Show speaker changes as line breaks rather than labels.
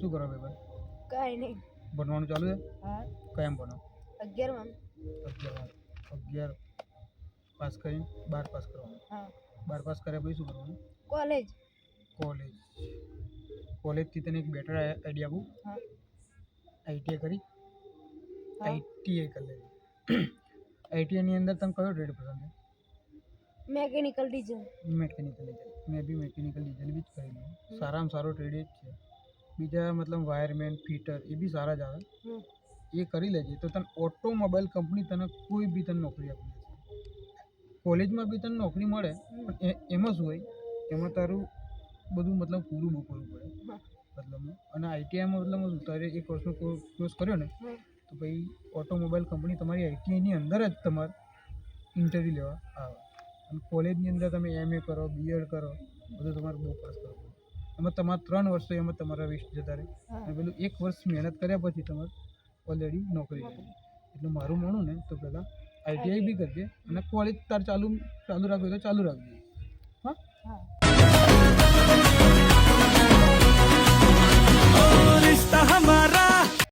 શું કરો ભાઈ?
કાંઈ નહીં.
ભણવાનું ચાલુ છે?
હા.
કયામ ભણો?
11માં.
11 પાસ કરીને 12 પાસ કરવાનું.
હા.
12 પાસ કર્યા પછી શું કરવાનું?
કોલેજ.
કોલેજથી તને એક બેટર આઈડિયા આપું.
હા.
આઈટીઆઈ કરી?
હા.
આઈટીઆઈ કરી લેજે. આઈટીઆઈની અંદર તને કયો ટ્રેડ પસંદ છે?
Mechanical diesel.
Mechanical diesel. મેં બી મેકેનિકલ ડીઝલ બી જ કરી લઉં. સારામાં સારો ટ્રેડ એ જ છે. બીજા મતલબ વાયરમેન, ફિટર એ બી સારા જ આવે. એ કરી લેજે તો તને ઓટોમોબાઈલ કંપની તને કોઈ બી તને નોકરી આપી દેશે. કોલેજમાં બી તને નોકરી મળે પણ એમાં શું હોય, એમાં તારું બધું મતલબ પૂરું બહુ કરવું પડે મતલબ. અને આઈટીઆઈમાં મતલબ શું, તારે 1 વર્ષનો કોર્સ કર્યો ને તો ભાઈ ઓટોમોબાઈલ કંપની તમારી આઈટીઆઈની અંદર જ તમારે ઇન્ટરવ્યૂ લેવા આવે. અને કોલેજની અંદર તમે એમએ કરો, બીએડ કરો, બધું તમારે બહુ પાસ કરવું પડે. એમાં તમારે 3 વર્ષ તો એમાં તમારા વેસ્ટ જતા રહે. અને પેલું 1 વર્ષ મહેનત કર્યા પછી તમારે ઓલરેડી નોકરી મળે. એટલે મારું માનું ને તો પહેલાં આઈટીઆઈ બી કરજે અને કોલેજ તાર ચાલુ રાખવી તો ચાલુ રાખજે. હા.